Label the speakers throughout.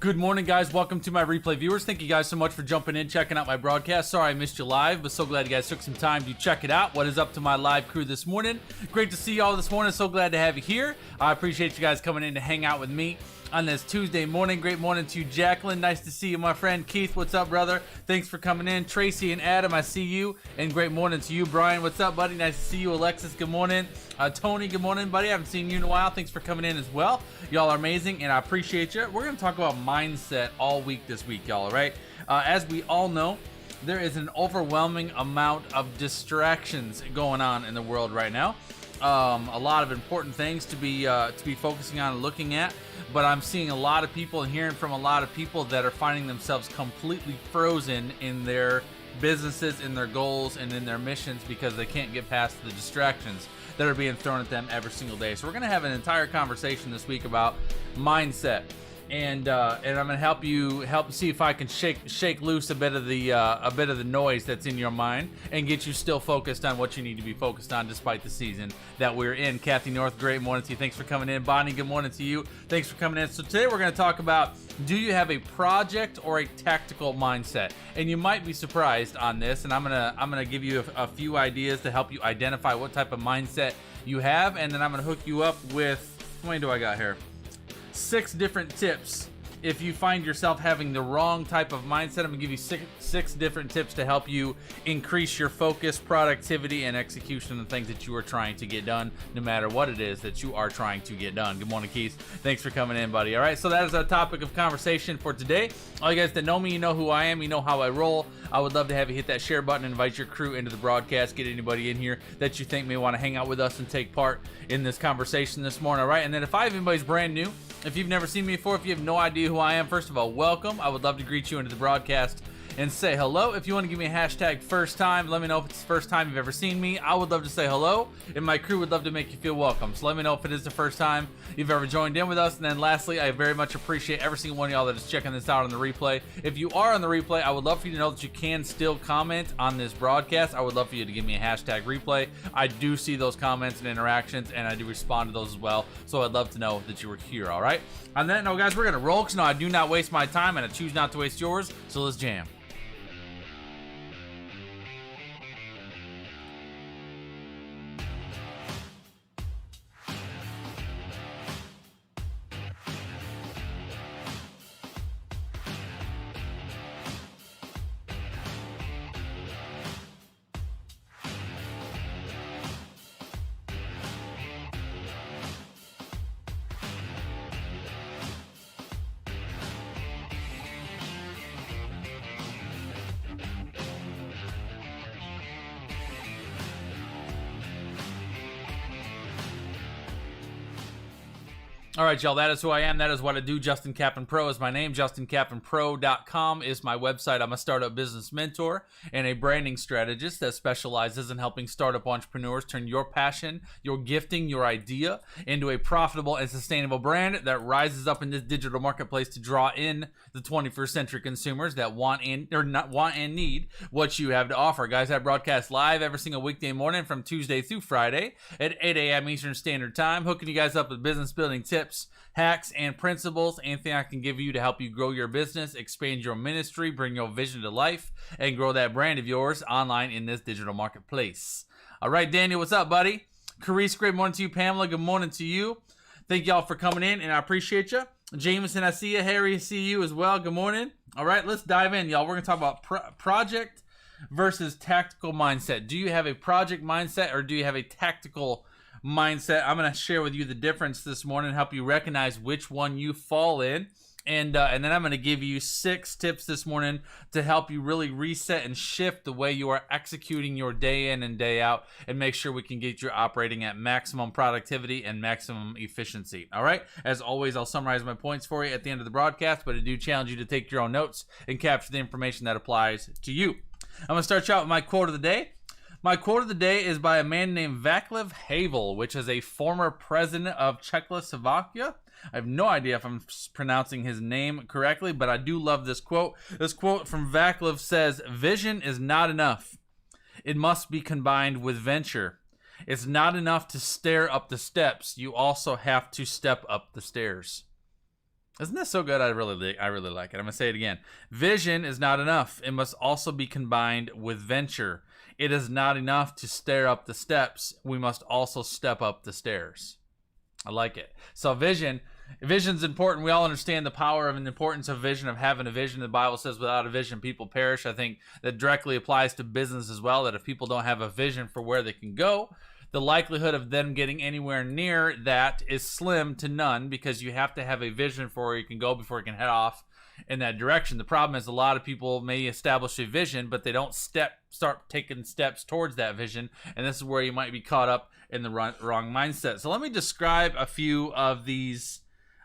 Speaker 1: Good morning, guys. Welcome to my replay viewers. Thank you guys so much for jumping in, checking out my broadcast. Sorry I missed you live, but so glad you guys took some time to check it out. What is up to my live crew this morning? Great to see you all this morning. So glad to have you here. I appreciate you guys coming in to hang out with me on this Tuesday morning. Great morning to you, Jacqueline. Nice to see you, my friend. Keith, what's up, brother? Thanks for coming in. Tracy and Adam, I see you. And great morning to you, Brian. What's up, buddy? Nice to see you. Alexis, good morning. Tony, good morning, buddy. I haven't seen you in a while. Thanks for coming in as well. Y'all are amazing, and I appreciate you. We're going to talk about mindset all week this week, y'all, all right? As we all know, there is an overwhelming amount of distractions going on in the world right now. A lot of important things to be focusing on and looking at, but I'm seeing a lot of people and hearing from a lot of people that are finding themselves completely frozen in their businesses, in their goals, and in their missions because they can't get past the distractions that are being thrown at them every single day. So we're going to have an entire conversation this week about mindset. And I'm gonna help see if I can shake loose a bit of the noise that's in your mind and get you still focused on what you need to be focused on despite the season that we're in. Kathy North, great morning to you. Thanks for coming in. Bonnie, good morning to you. Thanks for coming in. So today we're gonna talk about, do you have a project or a tactical mindset? And you might be surprised on this, and I'm gonna give you a few ideas to help you identify what type of mindset you have, and then I'm gonna hook you up with, how many do I got here? 6 different tips if you find yourself having the wrong type of mindset. I'm gonna give you six different tips to help you increase your focus, productivity, and execution of things that you are trying to get done, no matter what it is that you are trying to get done. Good morning, Keith. Thanks for coming in, buddy. All right, so that is our topic of conversation for today. All you guys that know me, you know who I am, you know how I roll. I would love to have you hit that share button, invite your crew into the broadcast, get anybody in here that you think may want to hang out with us and take part in this conversation this morning, all right? And then if anybody's brand new, if you've never seen me before, if you have no idea who I am, first of all, welcome. I would love to greet you into the broadcast and say hello. If you want to give me a hashtag first time, let me know if it's the first time you've ever seen me. I would love to say hello, and my crew would love to make you feel welcome. So let me know if it is the first time you've ever joined in with us. And then lastly, I very much appreciate every single one of y'all that is checking this out on the replay. If you are on the replay, I would love for you to know that you can still comment on this broadcast. I would love for you to give me a hashtag replay. I do see those comments and interactions, and I do respond to those as well. So I'd love to know that you were here, all right? On that note, guys, we're going to roll, because no, I do not waste my time, and I choose not to waste yours. So let's jam. All right, y'all, that is who I am. That is what I do. Justin Kaplan Pro is my name. JustinKaplanPro.com is my website. I'm a startup business mentor and a branding strategist that specializes in helping startup entrepreneurs turn your passion, your gifting, your idea into a profitable and sustainable brand that rises up in this digital marketplace to draw in the 21st century consumers that want and need what you have to offer. Guys, I broadcast live every single weekday morning from Tuesday through Friday at 8 a.m. Eastern Standard Time, hooking you guys up with business building tips, hacks, and principles. Anything I can give you to help you grow your business, expand your ministry, bring your vision to life, and grow that brand of yours online in this digital marketplace. All right, Daniel, what's up, buddy? Carice, great morning to you. Pamela, good morning to you. Thank y'all for coming in, and I appreciate you. Jameson, I see you. Harry, I see you as well. Good morning. All right, let's dive in, y'all. We're going to talk about project versus tactical mindset. Do you have a project mindset, or do you have a tactical mindset? I'm going to share with you the difference this morning, help you recognize which one you fall in. And then I'm going to give you 6 tips this morning to help you really reset and shift the way you are executing your day in and day out, and make sure we can get you operating at maximum productivity and maximum efficiency. All right. As always, I'll summarize my points for you at the end of the broadcast, but I do challenge you to take your own notes and capture the information that applies to you. I'm going to start you out with my quote of the day. My quote of the day is by a man named Vaclav Havel, which is a former president of Czechoslovakia. I have no idea if I'm pronouncing his name correctly, but I do love this quote. This quote from Vaclav says, "Vision is not enough. It must be combined with venture. It's not enough to stare up the steps. You also have to step up the stairs." Isn't this so good? I really like it. I'm going to say it again. Vision is not enough. It must also be combined with venture. It is not enough to stare up the steps. We must also step up the stairs. I like it. So vision's important. We all understand the power and the importance of vision, of having a vision. The Bible says without a vision, people perish. I think that directly applies to business as well, that if people don't have a vision for where they can go, the likelihood of them getting anywhere near that is slim to none, because you have to have a vision for where you can go before you can head off in that direction. The problem is a lot of people may establish a vision, but they don't start taking steps towards that vision, and this is where you might be caught up in the wrong mindset. So let me describe a few of these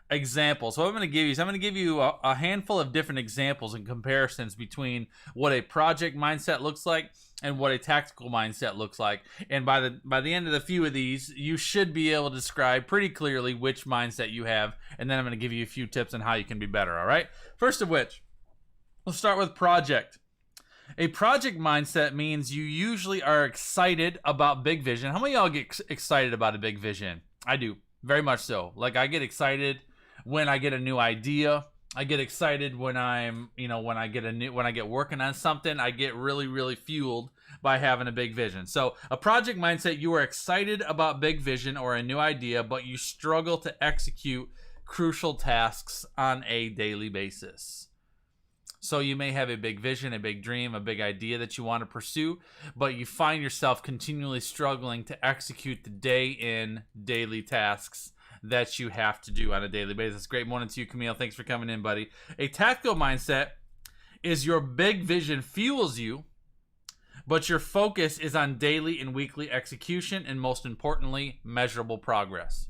Speaker 1: examples. So what I'm going to give you a handful of different examples and comparisons between what a project mindset looks like and what a tactical mindset looks like. And by the end of the few of these, you should be able to describe pretty clearly which mindset you have. And then I'm going to give you a few tips on how you can be better. All right. First of which, let's start with project. A project mindset means you usually are excited about big vision. How many of y'all get excited about a big vision? I do, very much so. Like, I get excited when I get a new idea. I get excited when when I get working on something. I get really, really fueled by having a big vision. So a project mindset, you are excited about big vision or a new idea, but you struggle to execute crucial tasks on a daily basis. So you may have a big vision, a big dream, a big idea that you want to pursue, but you find yourself continually struggling to execute the day-in, daily tasks that you have to do on a daily basis. Great morning to you, Camille. Thanks for coming in, buddy. A tactical mindset is your big vision fuels you, but your focus is on daily and weekly execution, and most importantly, measurable progress.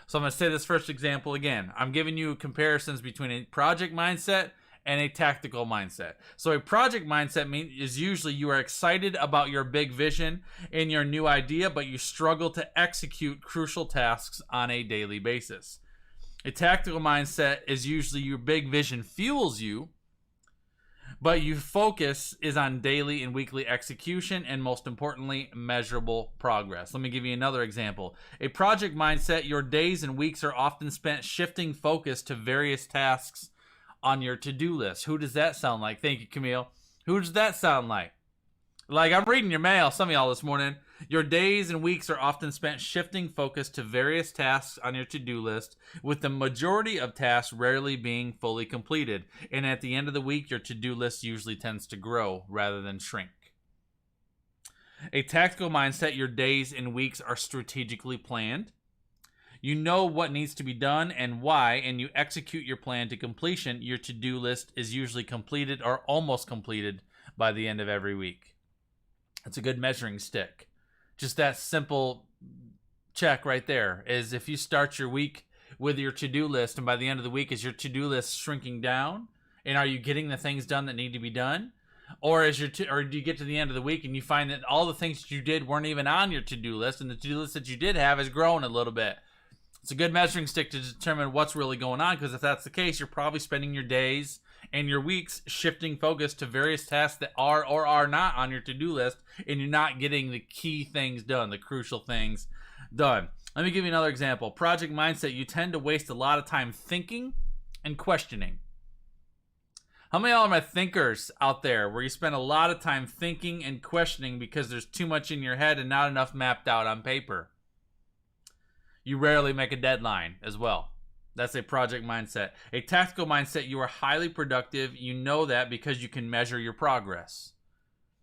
Speaker 1: So I'm going to say this first example again. I'm giving you comparisons between a project mindset and a tactical mindset. So a project mindset is usually you are excited about your big vision and your new idea, but you struggle to execute crucial tasks on a daily basis. A tactical mindset is usually your big vision fuels you, but your focus is on daily and weekly execution, and most importantly, measurable progress. Let me give you another example. A project mindset, your days and weeks are often spent shifting focus to various tasks on your to-do list. Who does that sound like? Thank you, Camille. Who does that sound like? Like, I'm reading your mail, some of y'all this morning. Your days and weeks are often spent shifting focus to various tasks on your to-do list, with the majority of tasks rarely being fully completed. And at the end of the week, your to-do list usually tends to grow rather than shrink. A tactical mindset, your days and weeks are strategically planned. You know what needs to be done and why, and you execute your plan to completion. Your to-do list is usually completed or almost completed by the end of every week. It's a good measuring stick. Just that simple check right there is if you start your week with your to-do list, and by the end of the week, is your to-do list shrinking down? And are you getting the things done that need to be done? Or or do you get to the end of the week and you find that all the things that you did weren't even on your to-do list, and the to-do list that you did have has grown a little bit? It's a good measuring stick to determine what's really going on, because if that's the case, you're probably spending your days and your weeks shifting focus to various tasks that are or are not on your to-do list, and you're not getting the key things done, the crucial things done. Let me give you another example. Project mindset, you tend to waste a lot of time thinking and questioning. How many of y'all are my thinkers out there, where you spend a lot of time thinking and questioning because there's too much in your head and not enough mapped out on paper? You rarely make a deadline as well. That's a project mindset. A tactical mindset, you are highly productive. You know that because you can measure your progress.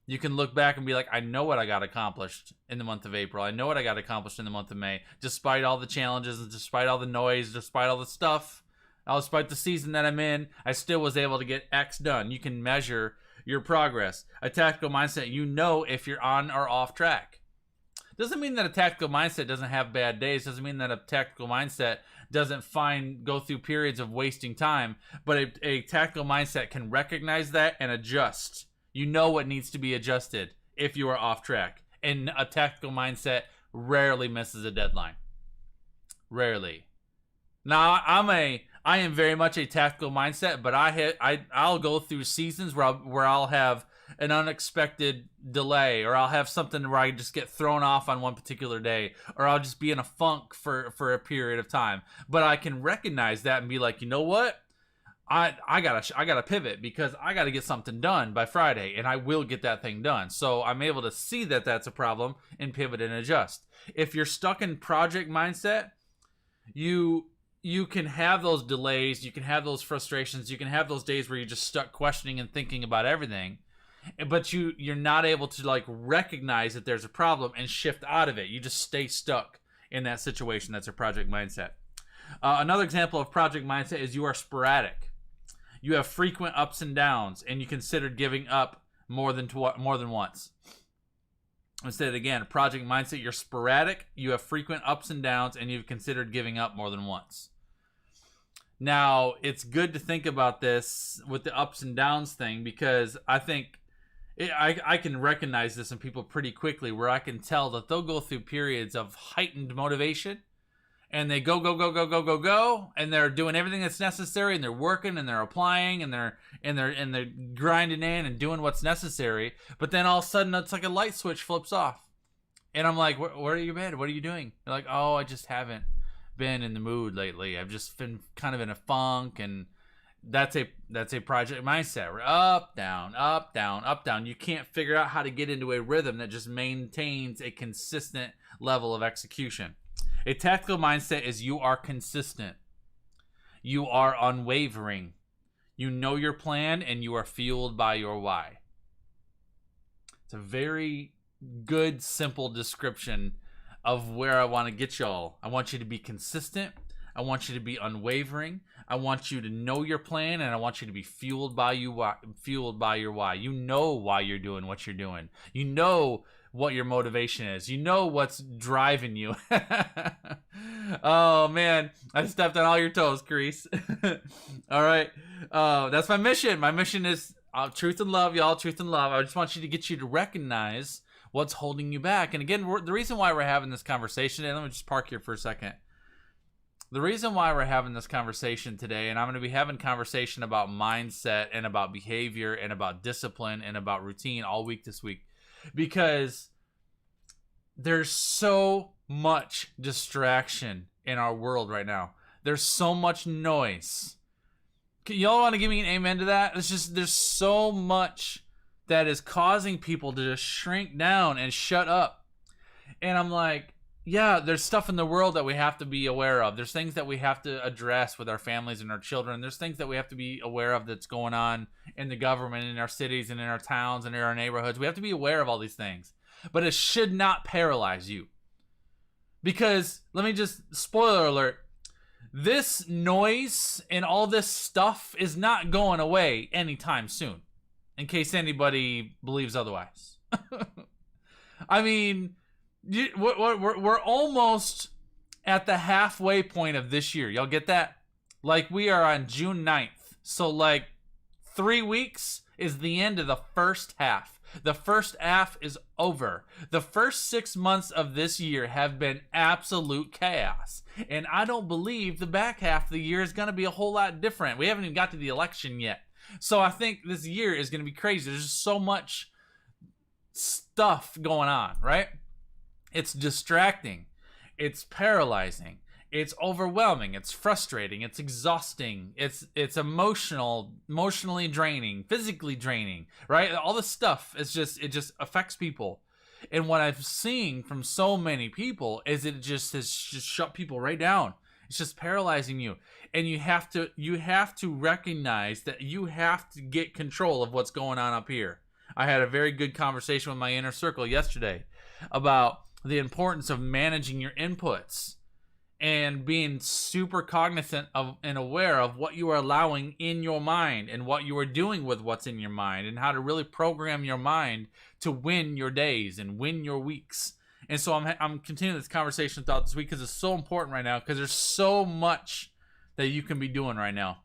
Speaker 1: You can look back and be like, I know what I got accomplished in the month of April. I know what I got accomplished in the month of May. Despite all the challenges, and despite all the noise, despite all the stuff, despite the season that I'm in, I still was able to get X done. You can measure your progress. A tactical mindset, you know if you're on or off track. Doesn't mean that a tactical mindset doesn't have bad days. Doesn't mean that a tactical mindset doesn't go through periods of wasting time. But a tactical mindset can recognize that and adjust. You know what needs to be adjusted if you are off track. And a tactical mindset rarely misses a deadline. Rarely. Now, I am very much a tactical mindset, but I'll go through seasons where I'll have an unexpected delay, or I'll have something where I just get thrown off on one particular day, or I'll just be in a funk for a period of time. But I can recognize that and be like, you know what? I gotta pivot because I gotta get something done by Friday, and I will get that thing done. So I'm able to see that that's a problem and pivot and adjust. If you're stuck in project mindset, you can have those delays, you can have those frustrations, you can have those days where you're just stuck questioning and thinking about everything, but you're not able to like recognize that there's a problem and shift out of it. You just stay stuck in that situation. That's a project mindset. Another example of project mindset is you are sporadic. You have frequent ups and downs, and you considered giving up more than once. Instead, again, project mindset, you're sporadic, you have frequent ups and downs, and you've considered giving up more than once. Now, it's good to think about this with the ups and downs thing, because I think I can recognize this in people pretty quickly, where I can tell that they'll go through periods of heightened motivation, and they go, and they're doing everything that's necessary, and they're working, and they're applying, and they're grinding in and doing what's necessary. But then all of a sudden, it's like a light switch flips off, and I'm like, "Where are you been? What are you doing?" They're like, "Oh, I just haven't been in the mood lately. I've just been kind of in a funk." And that's a project mindset. We're up, down, up, down, up, down. You can't figure out how to get into a rhythm that just maintains a consistent level of execution. A tactical mindset is you are consistent. You are unwavering. You know your plan, and you are fueled by your why. It's a very good, simple description of where I want to get y'all. I want you to be consistent. I want you to be unwavering. I want you to know your plan, and I want you to be fueled by your why. You know why you're doing what you're doing. You know what your motivation is. You know what's driving you. Oh man, I stepped on all your toes, Crease. All right, that's my mission. My mission is truth and love, y'all. Truth and love. I just want you to recognize what's holding you back. And again, the reason why we're having this conversation, and let me just park here for a second. The reason why we're having this conversation today, and I'm going to be having conversation about mindset and about behavior and about discipline and about routine all week this week, because there's so much distraction in our world right now. There's so much noise. Y'all want to give me an amen to that? It's just, there's so much that is causing people to just shrink down and shut up. And I'm like, yeah, there's stuff in the world that we have to be aware of. There's things that we have to address with our families and our children. There's things that we have to be aware of that's going on in the government, in our cities, and in our towns, and in our neighborhoods. We have to be aware of all these things. But it should not paralyze you. Because, let me just, spoiler alert, this noise and all this stuff is not going away anytime soon. In case anybody believes otherwise. I mean, we're almost at the halfway point of this year. Y'all get that? Like, we are on June 9th. So, like, 3 weeks is the end of the first half. The first half is over. The first 6 months of this year have been absolute chaos. And I don't believe the back half of the year is going to be a whole lot different. We haven't even got to the election yet. So I think this year is going to be crazy. There's just so much stuff going on, right? It's distracting. It's paralyzing. It's overwhelming. It's frustrating. It's exhausting. It's emotionally draining, physically draining, right? All this stuff is it just affects people. And what I've seen from so many people is it just has just shut people right down. It's just paralyzing you. And you have to recognize that you have to get control of what's going on up here. I had a very good conversation with my inner circle yesterday about the importance of managing your inputs and being super cognizant of and aware of what you are allowing in your mind and what you are doing with what's in your mind and how to really program your mind to win your days and win your weeks. And so I'm continuing this conversation throughout this week because it's so important right now, because there's so much that you can be doing right now.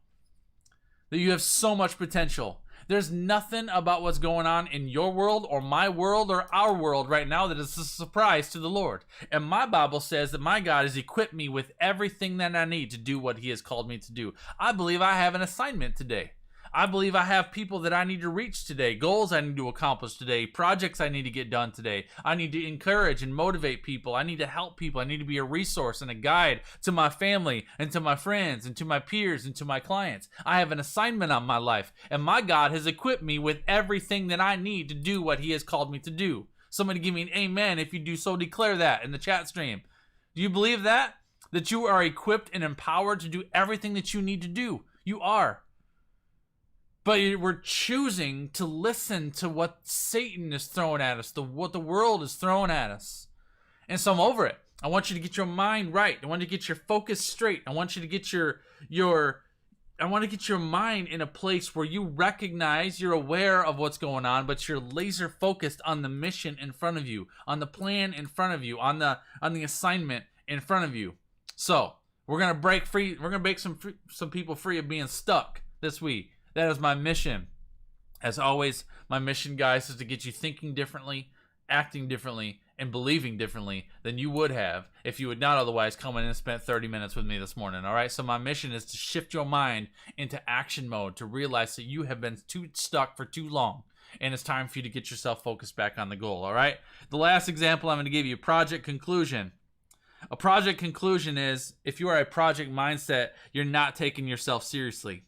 Speaker 1: That you have so much potential. There's nothing about what's going on in your world or my world or our world right now that is a surprise to the Lord. And my Bible says that my God has equipped me with everything that I need to do what he has called me to do. I believe I have an assignment today. I believe I have people that I need to reach today, goals I need to accomplish today, projects I need to get done today. I need to encourage and motivate people. I need to help people. I need to be a resource and a guide to my family and to my friends and to my peers and to my clients. I have an assignment on my life, and my God has equipped me with everything that I need to do what he has called me to do. Somebody give me an amen if you do so. Declare that in the chat stream. Do you believe that? That you are equipped and empowered to do everything that you need to do? You are. But we're choosing to listen to what Satan is throwing at us, what the world is throwing at us. And so I'm over it. I want you to get your mind right. I want you to get your focus straight. I want you to get I want to get your mind in a place where you recognize, you're aware of what's going on, but you're laser focused on the mission in front of you, on the plan in front of you, on the assignment in front of you. So we're gonna break free. We're gonna break some people free of being stuck this week. That is my mission. As always, my mission, guys, is to get you thinking differently, acting differently, and believing differently than you would have if you would not otherwise come in and spent 30 minutes with me this morning, all right? So my mission is to shift your mind into action mode, to realize that you have been too stuck for too long, and it's time for you to get yourself focused back on the goal, all right? The last example I'm going to give you, project conclusion. A project conclusion is, if you are a project mindset, you're not taking yourself seriously.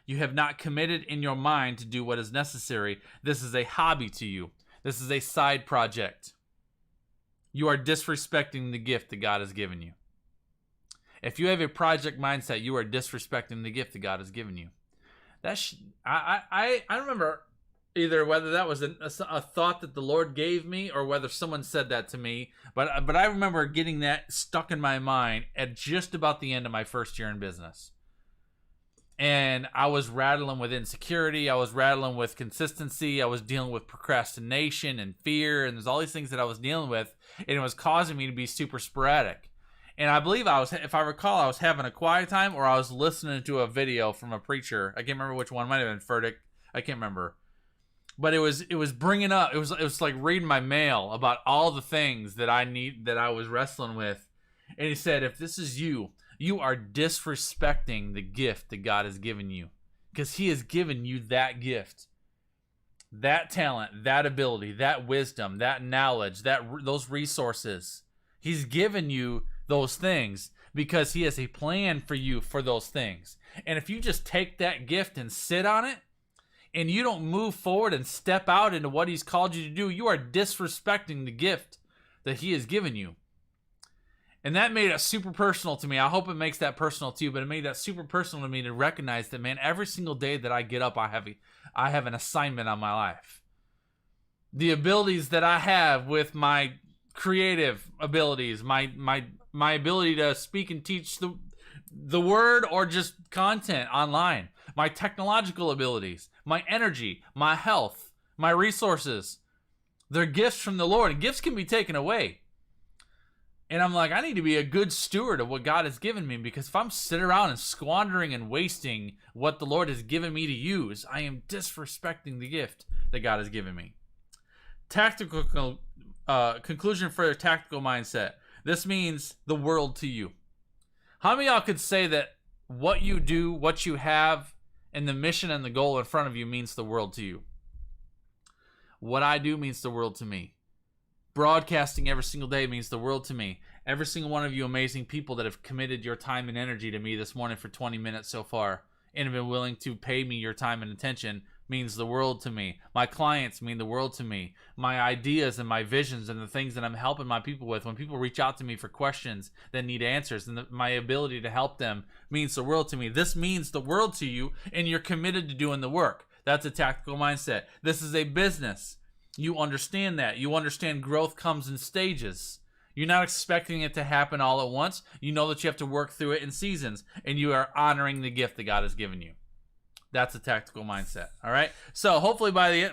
Speaker 1: You have not committed in your mind to do what is necessary. This is a hobby to you. This is a side project. You are disrespecting the gift that God has given you. If you have a project mindset, you are disrespecting the gift that God has given you. I remember either whether that was a thought that the Lord gave me or whether someone said that to me, but I remember getting that stuck in my mind at just about the end of my first year in business. And I was rattling with insecurity. I was rattling with consistency. I was dealing with procrastination and fear. And there's all these things that I was dealing with. And it was causing me to be super sporadic. And I believe if I recall, I was having a quiet time or I was listening to a video from a preacher. I can't remember which one. It might have been Furtick. I can't remember. But it was bringing up, it was like reading my mail about all the things that I was wrestling with. And he said, if this is you, you are disrespecting the gift that God has given you, because he has given you that gift, that talent, that ability, that wisdom, that knowledge, those resources. He's given you those things because he has a plan for you for those things. And if you just take that gift and sit on it and you don't move forward and step out into what he's called you to do, you are disrespecting the gift that he has given you. And that made it super personal to me. I hope it makes that personal to you, but it made that super personal to me to recognize that, man, every single day that I get up, I have an assignment on my life. The abilities that I have with my creative abilities, my ability to speak and teach the word or just content online, my technological abilities, my energy, my health, my resources, they're gifts from the Lord, and gifts can be taken away. And I'm like, I need to be a good steward of what God has given me, because if I'm sitting around and squandering and wasting what the Lord has given me to use, I am disrespecting the gift that God has given me. Tactical conclusion for a tactical mindset. This means the world to you. How many of y'all could say that what you do, what you have, and the mission and the goal in front of you means the world to you? What I do means the world to me. Broadcasting every single day means the world to me. Every single one of you amazing people that have committed your time and energy to me this morning for 20 minutes so far and have been willing to pay me your time and attention means the world to me. My clients mean the world to me. My ideas and my visions and the things that I'm helping my people with, when people reach out to me for questions that need answers, and my ability to help them means the world to me. This means the world to you, and you're committed to doing the work. That's a tactical mindset. This is a business. You understand that. You understand growth comes in stages. You're not expecting it to happen all at once. You know that you have to work through it in seasons, and you are honoring the gift that God has given you. That's a tactical mindset. All right. So hopefully by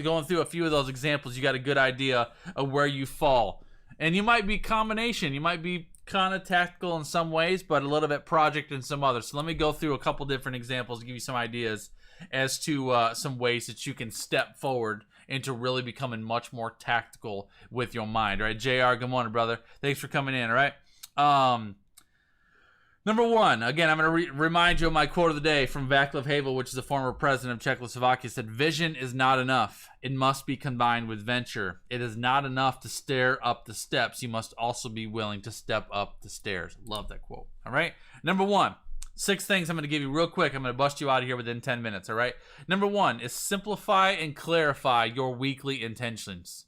Speaker 1: going through a few of those examples, you got a good idea of where you fall. And you might be combination. You might be kind of tactical in some ways, but a little bit project in some others. So let me go through a couple different examples to give you some ideas as to some ways that you can step forward into really becoming much more tactical with your mind. All right. JR, good morning, brother. Thanks for coming in. All right. Number one, again, I'm going to remind you of my quote of the day from Vaclav Havel, which is the former president of Czechoslovakia. Said, "Vision is not enough. It must be combined with venture. It is not enough to stare up the steps. You must also be willing to step up the stairs." Love that quote. All right. Number one, 6 things I'm going to give you real quick. I'm going to bust you out of here within 10 minutes. All right. Number one is simplify and clarify your weekly intentions.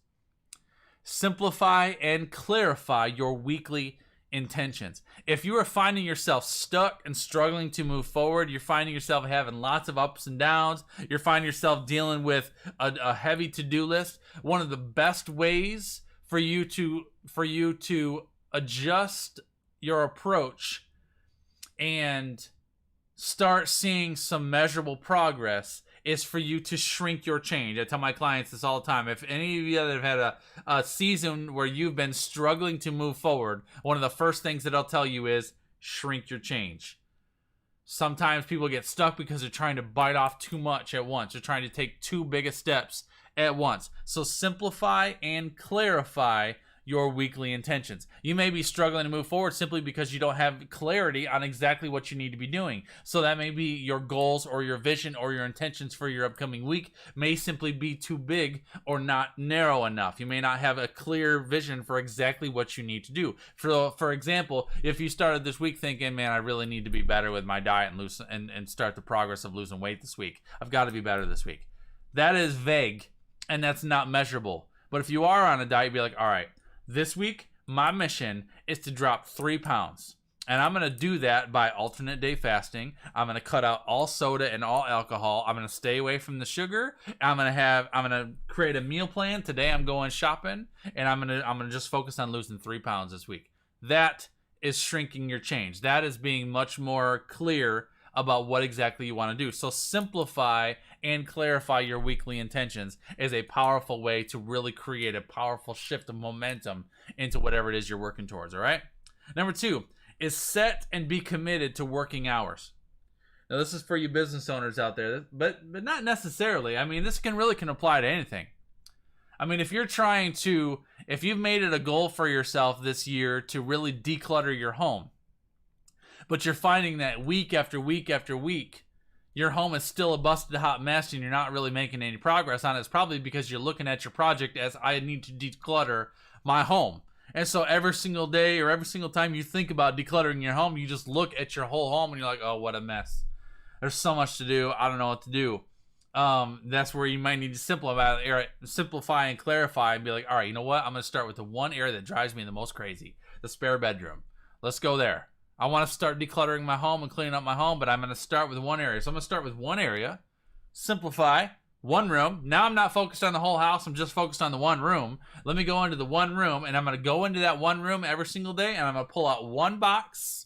Speaker 1: Simplify and clarify your weekly intentions. If you are finding yourself stuck and struggling to move forward, you're finding yourself having lots of ups and downs, you're finding yourself dealing with a heavy to-do list, one of the best ways for you to adjust your approach and start seeing some measurable progress is for you to shrink your change. I tell my clients this all the time. If any of you that have had a season where you've been struggling to move forward, one of the first things that I'll tell you is shrink your change. Sometimes people get stuck because they're trying to bite off too much at once. They're trying to take too big of steps at once. So simplify and clarify your weekly intentions. You may be struggling to move forward simply because you don't have clarity on exactly what you need to be doing. So that may be your goals or your vision or your intentions for your upcoming week may simply be too big or not narrow enough. You may not have a clear vision for exactly what you need to do. For example, if you started this week thinking, man, I really need to be better with my diet and start the progress of losing weight this week. I've got to be better this week. That is vague and that's not measurable. But if you are on a diet, be like, all right, this week, my mission is to drop 3 pounds. And I'm going to do that by alternate day fasting. I'm going to cut out all soda and all alcohol. I'm going to stay away from the sugar. I'm going to create a meal plan. Today I'm going shopping and I'm going to just focus on losing 3 pounds this week. That is shrinking your change. That is being much more clear about what exactly you want to do. So simplify and clarify your weekly intentions is a powerful way to really create a powerful shift of momentum into whatever it is you're working towards, all right? Number 2 is set and be committed to working hours. Now, this is for you business owners out there, but not necessarily. I mean, this can apply to anything. I mean, if you've made it a goal for yourself this year to really declutter your home, but you're finding that week after week after week, your home is still a busted hot mess and you're not really making any progress on it, it's probably because you're looking at your project as I need to declutter my home. And so every single day or every single time you think about decluttering your home, you just look at your whole home and you're like, oh, what a mess. There's so much to do. I don't know what to do. That's where you might need to simplify and clarify and be like, all right, you know what? I'm going to start with the one area that drives me the most crazy, the spare bedroom. Let's go there. I want to start decluttering my home and cleaning up my home, but I'm going to start with one area. So I'm going to start with one area, simplify, one room. Now I'm not focused on the whole house. I'm just focused on the one room. Let me go into the one room, and I'm going to go into that one room every single day, and I'm going to pull out one box,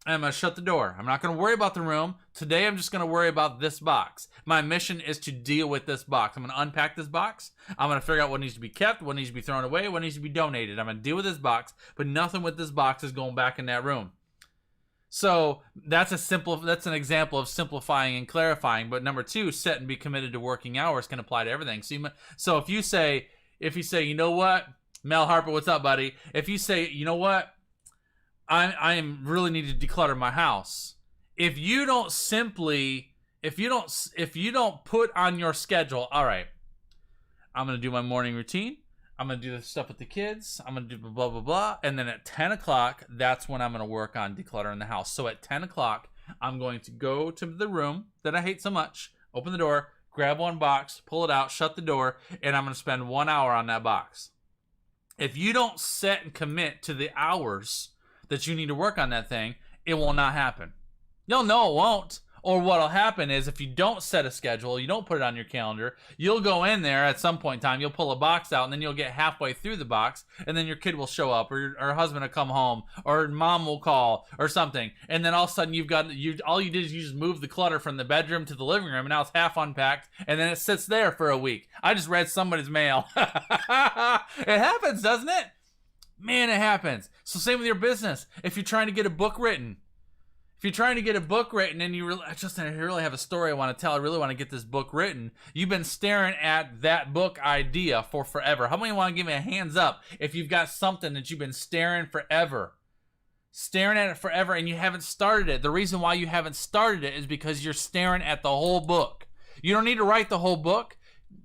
Speaker 1: and I'm going to shut the door. I'm not going to worry about the room. Today, I'm just going to worry about this box. My mission is to deal with this box. I'm going to unpack this box. I'm going to figure out what needs to be kept, what needs to be thrown away, what needs to be donated. I'm going to deal with this box, but nothing with this box is going back in that room. So that's an example of simplifying and clarifying. But number 2, set and be committed to working hours can apply to everything. So if you say, you know what, Mel Harper, what's up, buddy? If you say, you know what, I am really need to declutter my house. If you don't put on your schedule, all right, I'm gonna do my morning routine. I'm going to do the stuff with the kids. I'm going to do blah, blah, blah. And then at 10 o'clock, that's when I'm going to work on decluttering the house. So at 10 o'clock, I'm going to go to the room that I hate so much, open the door, grab one box, pull it out, shut the door, and I'm going to spend 1 hour on that box. If you don't set and commit to the hours that you need to work on that thing, it will not happen. You'll know it won't. Or what'll happen is if you don't set a schedule, you don't put it on your calendar, you'll go in there at some point in time, you'll pull a box out, and then you'll get halfway through the box, and then your kid will show up, or your husband will come home, or mom will call, or something. And then all of a sudden all you did is you just move the clutter from the bedroom to the living room, and now it's half unpacked, and then it sits there for a week. I just read somebody's mail. It happens, doesn't it? Man, it happens. So same with your business. If you're trying to get a book written, and you really have a story I want to tell, I really want to get this book written, you've been staring at that book idea for forever. How many want to give me a hands up if you've got something that you've been staring forever staring at it forever and you haven't started it. The reason why you haven't started it is because you're staring at the whole book. You don't need to write the whole book.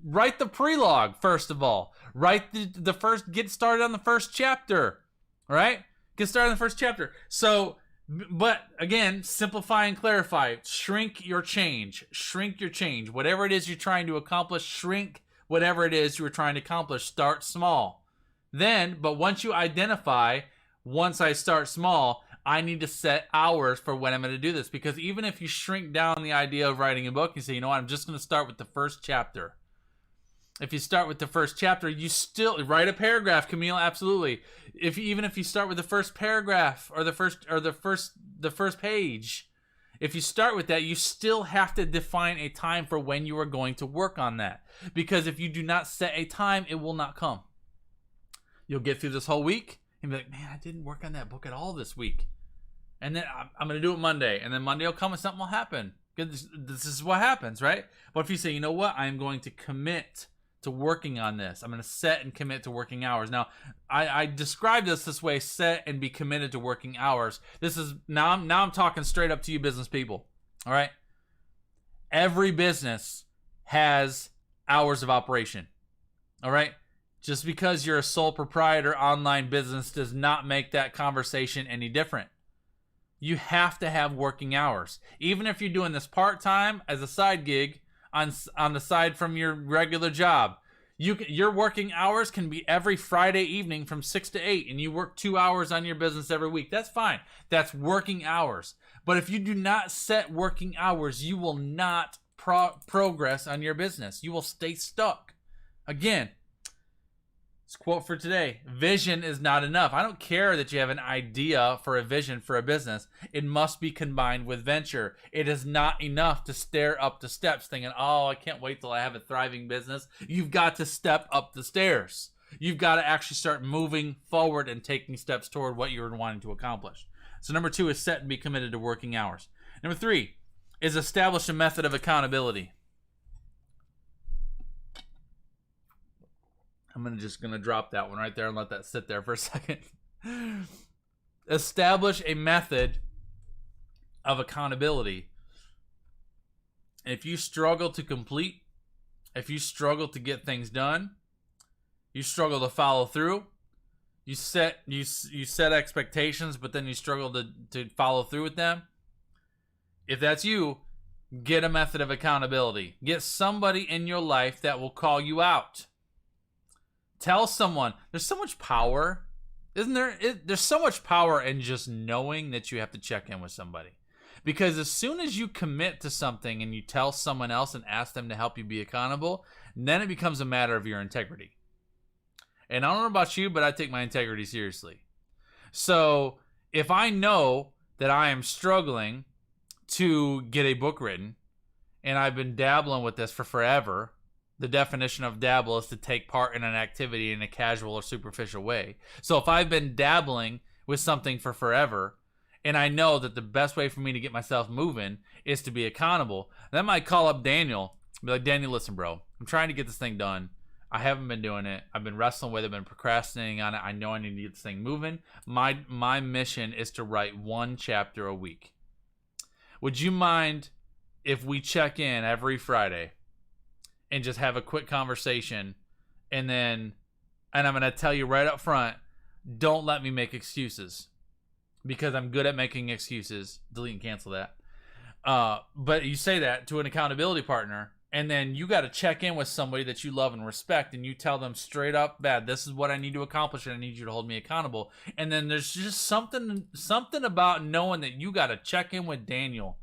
Speaker 1: Write the prelogue, first of all. Write the first, get started on the first chapter, right? Get started on the first chapter. So, but again, simplify and clarify. Shrink your change. Shrink your change. Whatever it is you're trying to accomplish, shrink whatever it is you were trying to accomplish. Start small. Then, but once you identify, once I start small, I need to set hours for when I'm going to do this. Because even if you shrink down the idea of writing a book, you say, you know what, I'm just going to start with the first chapter. If you start with the first chapter, you still write a paragraph, Camille. Absolutely. Even if you start with the first paragraph or the first page, if you start with that, you still have to define a time for when you are going to work on that. Because if you do not set a time, it will not come. You'll get through this whole week and be like, man, I didn't work on that book at all this week. And then I'm going to do it Monday. And then Monday will come and something will happen. This is what happens, right? But if you say, you know what, I'm going to commit to working on this. I'm going to set and commit to working hours. Now, I describe this way, set and be committed to working hours. This is, now I'm talking straight up to you business people, all right? Every business has hours of operation, all right? Just because you're a sole proprietor online business does not make that conversation any different. You have to have working hours. Even if you're doing this part-time as a side gig, on the side from your regular job, your working hours can be every Friday evening from 6 to 8, and you work 2 hours on your business every week. That's fine. That's working hours. But if you do not set working hours, you will not progress on your business. You will stay stuck. Again, this quote for today: vision is not enough. I don't care that you have an idea for a vision for a business. It must be combined with venture. It is not enough to stare up the steps thinking, oh, I can't wait till I have a thriving business. You've got to step up the stairs. You've got to actually start moving forward and taking steps toward what you're wanting to accomplish. So number 2 is set and be committed to working hours. Number 3 is establish a method of accountability. I'm just going to drop that one right there and let that sit there for a second. Establish a method of accountability. If you struggle to complete, if you struggle to get things done, you struggle to follow through, you set expectations, but then you struggle to follow through with them. If that's you, get a method of accountability. Get somebody in your life that will call you out. Tell someone. There's so much power, isn't there? There's so much power in just knowing that you have to check in with somebody. Because as soon as you commit to something and you tell someone else and ask them to help you be accountable, then it becomes a matter of your integrity. And I don't know about you, but I take my integrity seriously. So if I know that I am struggling to get a book written, and I've been dabbling with this for forever. The definition of dabble is to take part in an activity in a casual or superficial way. So if I've been dabbling with something for forever, and I know that the best way for me to get myself moving is to be accountable, then I might call up Daniel and be like, Daniel, listen, bro, I'm trying to get this thing done. I haven't been doing it. I've been wrestling with it, been procrastinating on it. I know I need to get this thing moving. My mission is to write 1 chapter a week. Would you mind if we check in every Friday and just have a quick conversation, and I'm going to tell you right up front, don't let me make excuses, because I'm good at making excuses. Delete and cancel that. But you say that to an accountability partner, and then you got to check in with somebody that you love and respect, and you tell them straight up, bad, this is what I need to accomplish, and I need you to hold me accountable. And then there's just something about knowing that you got to check in with Daniel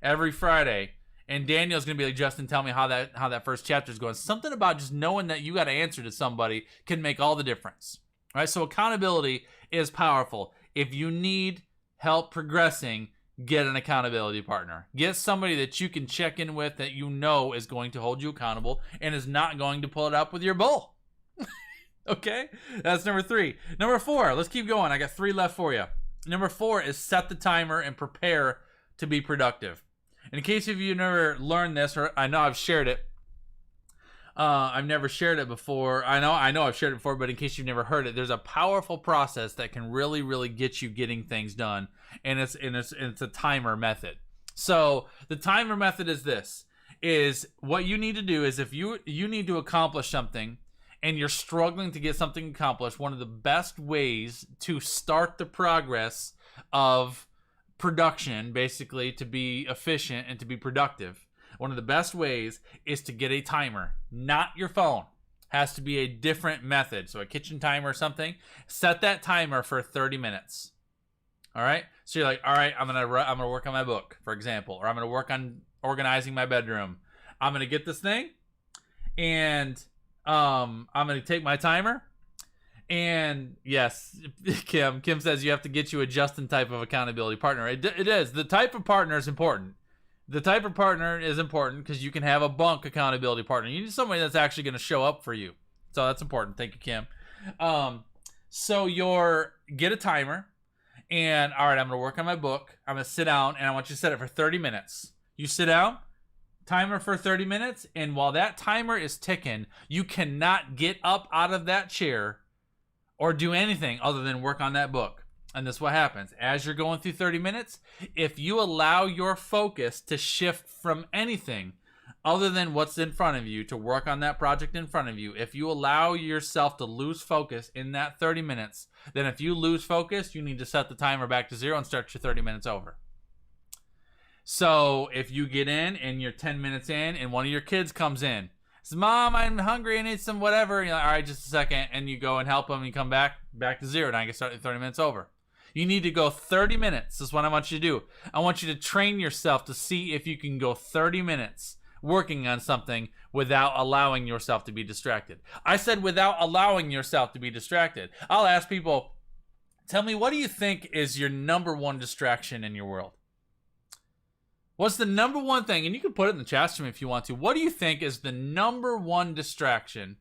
Speaker 1: every Friday. And Daniel's going to be like, Justin, tell me how that first chapter is going. Something about just knowing that you got to answer to somebody can make all the difference. All right? So accountability is powerful. If you need help progressing, get an accountability partner. Get somebody that you can check in with that you know is going to hold you accountable and is not going to pull it up with your bull. Okay? That's number 3. Number 4, let's keep going. I got 3 left for you. Number 4 is set the timer and prepare to be productive. In case if you never learned this, or I know I've shared it, I've never shared it before. I know I've shared it before, but in case you've never heard it, there's a powerful process that can really, really get you getting things done, and it's a timer method. So the timer method is this: is what you need to do is if you need to accomplish something and you're struggling to get something accomplished, one of the best ways to start the progress of production, basically to be efficient and to be productive, one of the best ways is to get a timer, not your phone. Has to be a different method. So a kitchen timer or something. Set that timer for 30 minutes. All right? So you're like, all right, I'm gonna work on my book, for example, or I'm gonna work on organizing my bedroom. I'm gonna get this thing, and I'm gonna take my timer. And yes, Kim says you have to get you a Justin type of accountability partner. It is. The type of partner is important. The type of partner is important because you can have a bunk accountability partner. You need somebody that's actually going to show up for you. So that's important. Thank you, Kim. So get a timer, and all right, I'm going to work on my book. I'm going to sit down, and I want you to set it for 30 minutes. You sit down, timer for 30 minutes, and while that timer is ticking, you cannot get up out of that chair or do anything other than work on that book. And this is what happens. As you're going through 30 minutes, if you allow your focus to shift from anything other than what's in front of you to work on that project in front of you, if you allow yourself to lose focus in that 30 minutes, then if you lose focus, you need to set the timer back to 0 and start your 30 minutes over. So if you get in and you're 10 minutes in and one of your kids comes in, says, Mom, I'm hungry, I need some whatever. And you're like, all right, just a second. And you go and help them and you come back to 0. Now you can start your 30 minutes over. You need to go 30 minutes. This is what I want you to do. I want you to train yourself to see if you can go 30 minutes working on something without allowing yourself to be distracted. I said without allowing yourself to be distracted. I'll ask people, tell me, what do you think is your number one distraction in your world? What's the number one thing? And you can put it in the chat stream if you want to. What do you think is the number one distraction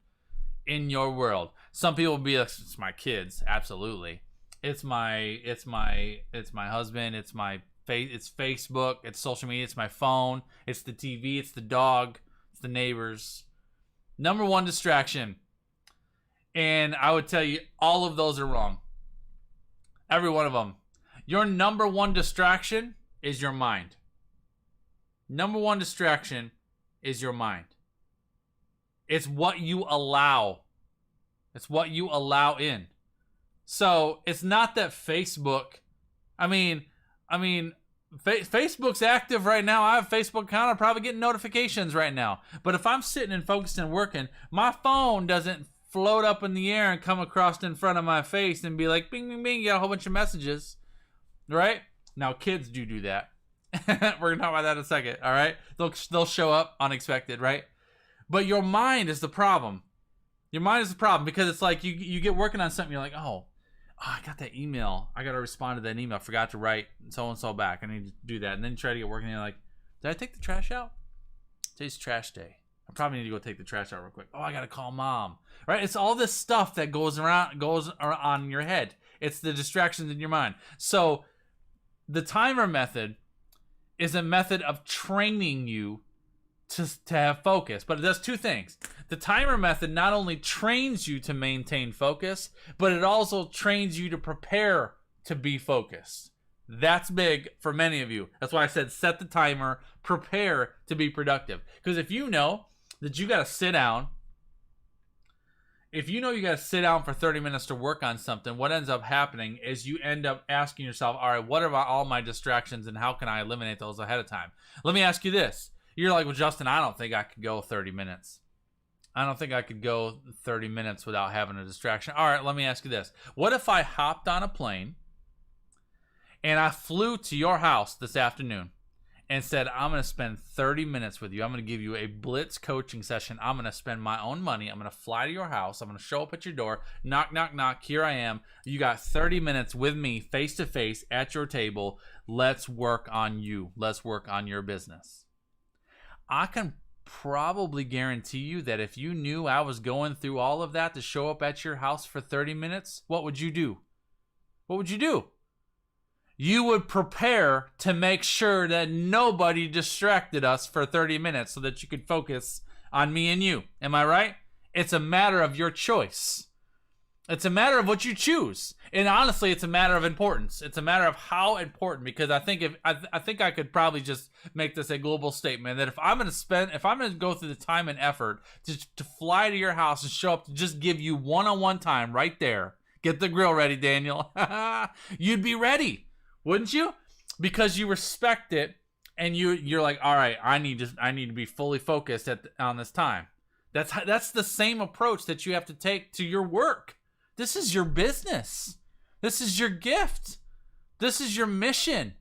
Speaker 1: in your world? Some people will be like, it's my kids. Absolutely. It's my husband. It's Facebook. It's social media. It's my phone. It's the TV. It's the dog. It's the neighbors. Number one distraction. And I would tell you, all of those are wrong. Every one of them. Your number one distraction is your mind. Number one distraction is your mind. It's what you allow. It's what you allow in. So it's not that Facebook, Facebook's active right now. I have a Facebook account. I'm probably getting notifications right now. But if I'm sitting and focused and working, my phone doesn't float up in the air and come across in front of my face and be like, bing, bing, bing, you got a whole bunch of messages. Right? Now, kids do that. We're going to talk about that in a second, all right? They'll show up unexpected, right? But your mind is the problem. Your mind is the problem because it's like you get working on something, you're like, oh, I got that email. I got to respond to that email. I forgot to write so-and-so back. I need to do that. And then you try to get working and you're like, did I take the trash out? Today's trash day. I probably need to go take the trash out real quick. Oh, I got to call Mom, right? It's all this stuff that goes on in your head. It's the distractions in your mind. So the timer method is a method of training you to have focus, but it does two things. The timer method not only trains you to maintain focus, but it also trains you to prepare to be focused. That's big for many of you. That's why I said set the timer, prepare to be productive. Because if you know that you got to sit down, for 30 minutes to work on something, what ends up happening is you end up asking yourself, all right, what are all my distractions and how can I eliminate those ahead of time? Let me ask you this. You're like, well, Justin, I don't think I could go 30 minutes. I don't think I could go 30 minutes without having a distraction. All right, let me ask you this. What if I hopped on a plane and I flew to your house this afternoon and said, I'm going to spend 30 minutes with you. I'm going to give you a blitz coaching session. I'm going to spend my own money. I'm going to fly to your house. I'm going to show up at your door. Knock, knock, knock. Here I am. You got 30 minutes with me face to face at your table. Let's work on you. Let's work on your business. I can probably guarantee you that if you knew I was going through all of that to show up at your house for 30 minutes, what would you do? What would you do? You would prepare to make sure that nobody distracted us for 30 minutes so that you could focus on me and you. Am I right? It's a matter of your choice. It's a matter of what you choose. And honestly, it's a matter of importance. It's a matter of how important, because I think I could probably just make this a global statement that if I'm going to go through the time and effort to fly to your house and show up to just give you one-on-one time right there, get the grill ready, Daniel, you'd be ready, wouldn't you? Because you respect it, and you're like, all right, I need to be fully focused on this time. That's the same approach that you have to take to your work. This is your business. This is your gift. This is your mission.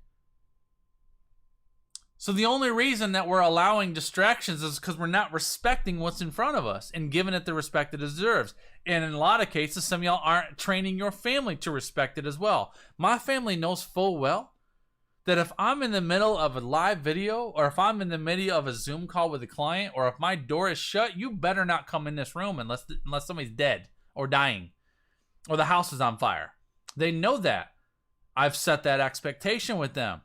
Speaker 1: So the only reason that we're allowing distractions is because we're not respecting what's in front of us and giving it the respect it deserves. And in a lot of cases, some of y'all aren't training your family to respect it as well. My family knows full well that if I'm in the middle of a live video, or if I'm in the middle of a Zoom call with a client, or if my door is shut, you better not come in this room unless somebody's dead or dying, or the house is on fire. They know that. I've set that expectation with them,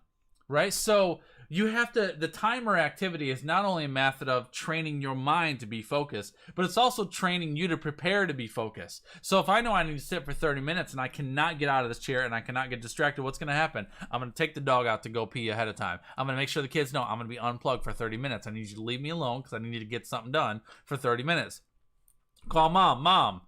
Speaker 1: right? So you have to, the timer activity is not only a method of training your mind to be focused, but it's also training you to prepare to be focused. So if I know I need to sit for 30 minutes and I cannot get out of this chair and I cannot get distracted, what's going to happen? I'm going to take the dog out to go pee ahead of time. I'm going to make sure the kids know I'm going to be unplugged for 30 minutes. I need you to leave me alone because I need to get something done for 30 minutes. Call mom.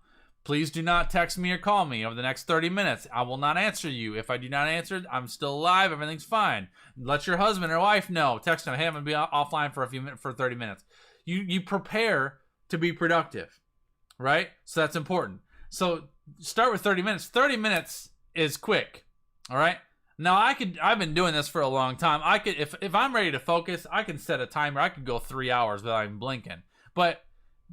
Speaker 1: Please do not text me or call me over the next 30 minutes. I will not answer you. If I do not answer, I'm still alive. Everything's fine. Let your husband or wife know. Text them, hey, I'm going to be offline for 30 minutes. You prepare to be productive, right? So that's important. So start with 30 minutes. 30 minutes is quick, all right? Now, I've been doing this for a long time. If I'm ready to focus, I can set a timer. I could go 3 hours without even blinking. But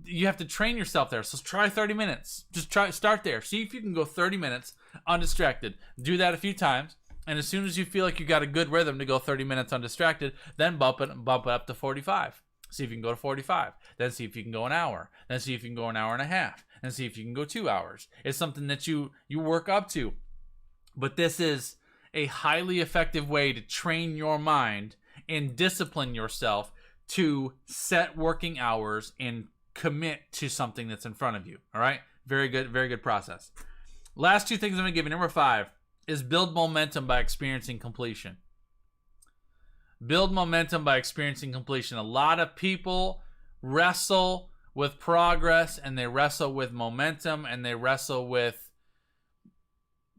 Speaker 1: you have to train yourself there. So try 30 minutes. Just start there. See if you can go 30 minutes undistracted. Do that a few times. And as soon as you feel like you got a good rhythm to go 30 minutes undistracted, then bump it up to 45. See if you can go to 45. Then see if you can go an hour. Then see if you can go an hour and a half. And see if you can go 2 hours. It's something that you work up to. But this is a highly effective way to train your mind and discipline yourself to set working hours and commit to something that's in front of you. All right? Very good process. Last two things I'm going to give you. Number 5 is build momentum by experiencing completion. Build momentum by experiencing completion. A lot of people wrestle with progress, and they wrestle with momentum, and they wrestle with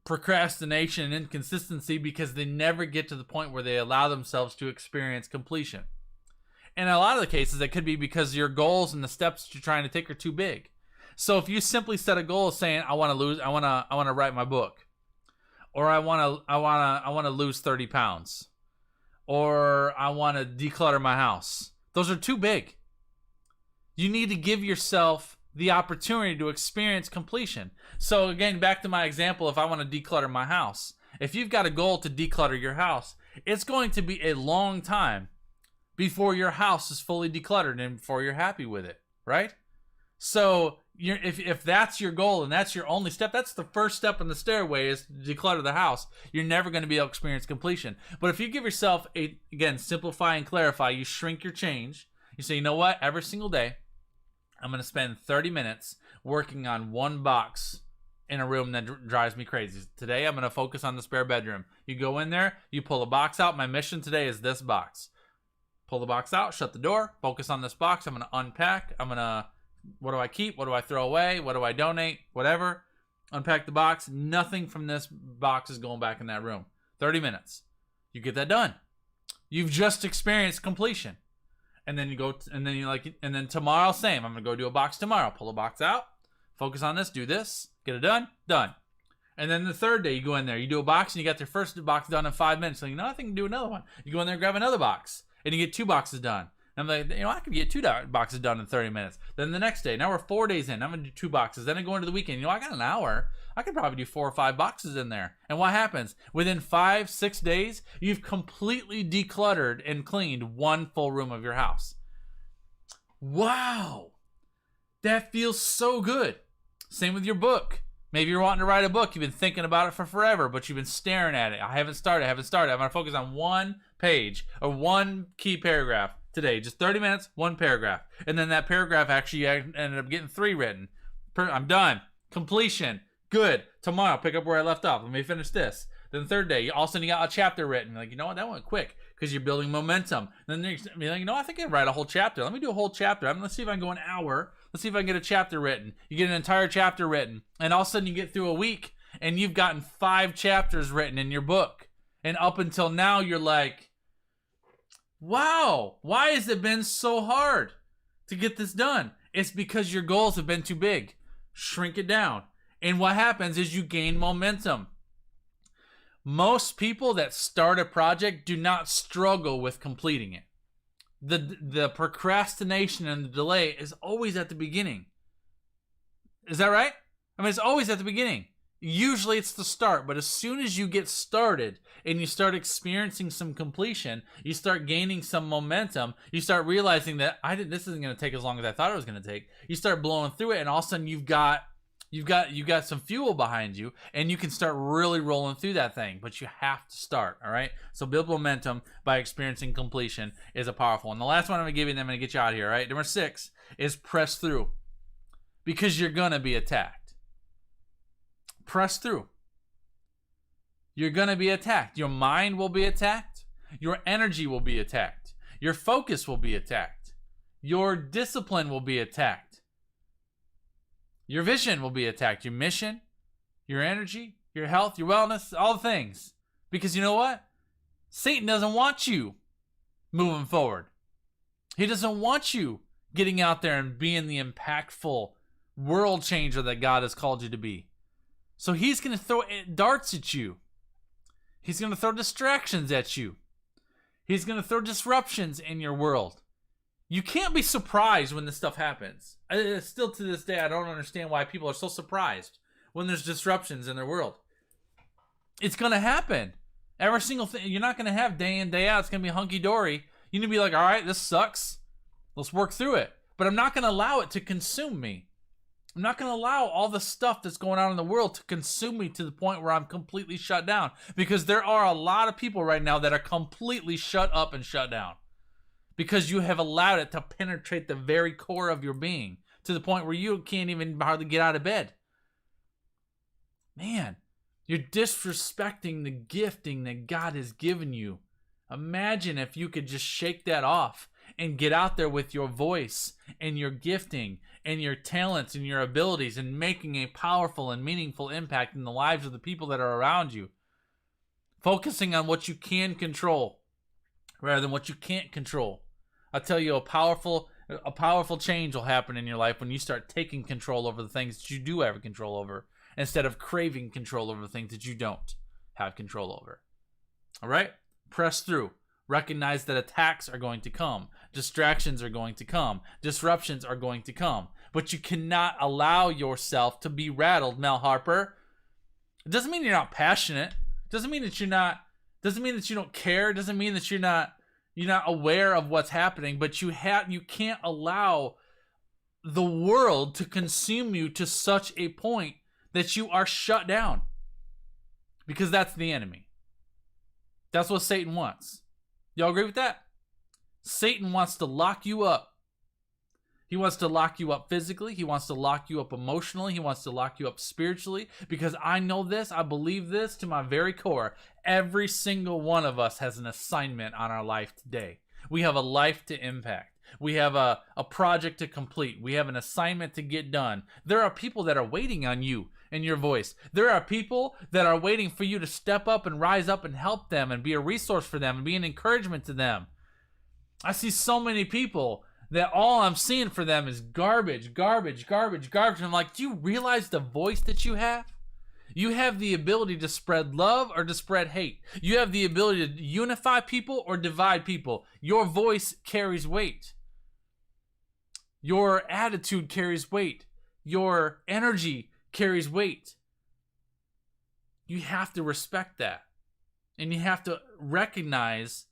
Speaker 1: procrastination and inconsistency because they never get to the point where they allow themselves to experience completion. In a lot of the cases, it could be because your goals and the steps that you're trying to take are too big. So if you simply set a goal saying, I want to write my book, or I want to lose 30 pounds, or I want to declutter my house. Those are too big. You need to give yourself the opportunity to experience completion. So again, back to my example, if I want to declutter my house, if you've got a goal to declutter your house, it's going to be a long time before your house is fully decluttered and before you're happy with it, right? So if that's your goal and that's your only step, that's the first step on the stairway is to declutter the house. You're never going to be able to experience completion. But if you give yourself again, simplify and clarify, you shrink your change. You say, you know what? Every single day, I'm going to spend 30 minutes working on one box in a room that drives me crazy. Today, I'm going to focus on the spare bedroom. You go in there, you pull a box out. My mission today is this box. Pull the box out, shut the door, focus on this box. I'm going to unpack. What do I keep? What do I throw away? What do I donate? Whatever. Unpack the box. Nothing from this box is going back in that room. 30 minutes. You get that done. You've just experienced completion. And then and then tomorrow, same. I'm going to go do a box tomorrow. Pull a box out, focus on this, do this, get it done. And then the third day, you go in there, you do a box, and you got your first box done in 5 minutes. So you know, I can do another one. You go in there and grab another box, and you get 2 boxes done. And I'm like, I could get 2 boxes done in 30 minutes. Then the next day, now we're 4 days in, I'm going to do 2 boxes. Then I go into the weekend, I got an hour. I could probably do 4 or 5 boxes in there. And what happens? Within 5-6 days, you've completely decluttered and cleaned 1 full room of your house. Wow. That feels so good. Same with your book. Maybe you're wanting to write a book. You've been thinking about it for forever, but you've been staring at it. I haven't started. I'm going to focus on 1 page or 1 key paragraph today. Just 30 minutes, one paragraph. And then that paragraph actually ended up getting 3 written. I'm done. Completion. Good. Tomorrow, pick up where I left off. Let me finish this. Then the third day, all of a sudden you got a chapter written. Like, you know what? That went quick because you're building momentum. Then you're like, you know, I think I can write a whole chapter. Let me do a whole chapter. Let's see if I can go an hour. Let's see if I can get a chapter written. You get an entire chapter written. And all of a sudden you get through a week and you've gotten 5 chapters written in your book. And up until now, you're like, wow, why has it been so hard to get this done? It's because your goals have been too big. Shrink it down. And what happens is you gain momentum. Most people that start a project do not struggle with completing it. The procrastination and the delay is always at the beginning. Is that right? I mean, it's always at the beginning. Usually it's the start, but as soon as you get started and you start experiencing some completion, you start gaining some momentum, you start realizing that this isn't going to take as long as I thought it was going to take. You start blowing through it, and all of a sudden you've got some fuel behind you, and you can start really rolling through that thing. But you have to start, all right? So build momentum by experiencing completion is a powerful one. The last one I'm going to give you, and then I'm going to get you out of here, all right? Number 6 is press through, because you're going to be attacked. Press through. You're going to be attacked. Your mind will be attacked. Your energy will be attacked. Your focus will be attacked. Your discipline will be attacked. Your vision will be attacked. Your mission, your energy, your health, your wellness, all the things. Because you know what? Satan doesn't want you moving forward. He doesn't want you getting out there and being the impactful world changer that God has called you to be. So he's going to throw darts at you. He's going to throw distractions at you. He's going to throw disruptions in your world. You can't be surprised when this stuff happens. Still to this day, I don't understand why people are so surprised when there's disruptions in their world. It's going to happen. Every single thing. You're not going to have day in, day out. It's going to be hunky-dory. You need to be like, all right, this sucks. Let's work through it. But I'm not going to allow it to consume me. I'm not going to allow all the stuff that's going on in the world to consume me to the point where I'm completely shut down. Because there are a lot of people right now that are completely shut up and shut down. Because you have allowed it to penetrate the very core of your being to the point where you can't even hardly get out of bed. Man, you're disrespecting the gifting that God has given you. Imagine if you could just shake that off and get out there with your voice and your gifting and your talents and your abilities and making a powerful and meaningful impact in the lives of the people that are around you. Focusing on what you can control rather than what you can't control. I'll tell you, a powerful change will happen in your life when you start taking control over the things that you do have control over instead of craving control over the things that you don't have control over. All right? Press through. Recognize that attacks are going to come. Distractions are going to come. Disruptions are going to come. But you cannot allow yourself to be rattled, Mel Harper. It doesn't mean you're not passionate. It doesn't mean that doesn't mean that you don't care. It doesn't mean that you're not aware of what's happening, but you can't allow the world to consume you to such a point that you are shut down. Because that's the enemy. That's what Satan wants. Y'all agree with that? Satan wants to lock you up. He wants to lock you up physically. He wants to lock you up emotionally. He wants to lock you up spiritually. Because I know this, I believe this to my very core. Every single one of us has an assignment on our life today. We have a life to impact. We have a project to complete. We have an assignment to get done. There are people that are waiting on you and your voice. There are people that are waiting for you to step up and rise up and help them and be a resource for them and be an encouragement to them. I see so many people that all I'm seeing for them is garbage, garbage, garbage, garbage. And I'm like, do you realize the voice that you have? You have the ability to spread love or to spread hate. You have the ability to unify people or divide people. Your voice carries weight. Your attitude carries weight. Your energy carries weight. You have to respect that. And you have to recognize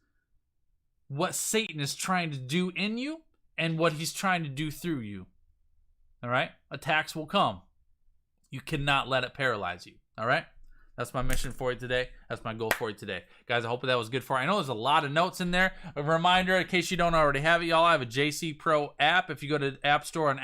Speaker 1: what Satan is trying to do in you and what he's trying to do through you. All right? Attacks will come. You cannot let it paralyze you. All right? That's my mission for you today. That's my goal for you today. Guys, I hope that was good for you. I know there's a lot of notes in there. A reminder, in case you don't already have it, y'all, I have a JC Pro app. If you go to the App Store on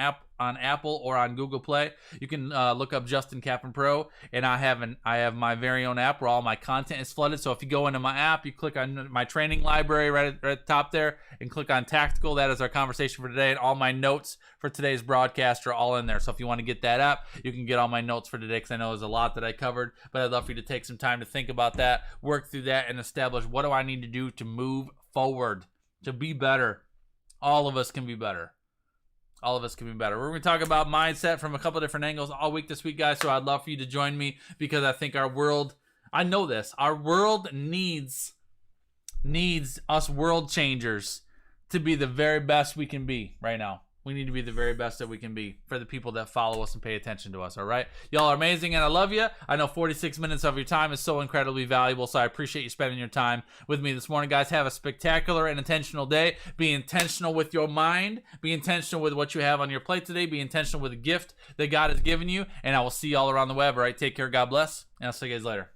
Speaker 1: Apple or on Google Play, you can look up Justin Kaplan Pro, and I have my very own app where all my content is flooded. So if you go into my app, you click on my training library right at the top there and click on Tactical. That is our conversation for today, and all my notes for today's broadcast are all in there. So if you want to get that app, you can get all my notes for today, because I know there's a lot that I covered, but I'd love for you to take some time to think about that, work through that, and establish what do I need to do to move forward, to be better. All of us can be better. All of us can be better. We're going to talk about mindset from a couple of different angles all week this week, guys, so I'd love for you to join me, because I think our world, I know this, our world needs us world changers to be the very best we can be right now. We need to be the very best that we can be for the people that follow us and pay attention to us, all right? Y'all are amazing, and I love you. I know 46 minutes of your time is so incredibly valuable, so I appreciate you spending your time with me this morning, guys. Have a spectacular and intentional day. Be intentional with your mind. Be intentional with what you have on your plate today. Be intentional with the gift that God has given you, and I will see y'all around the web, all right? Take care. God bless, and I'll see you guys later.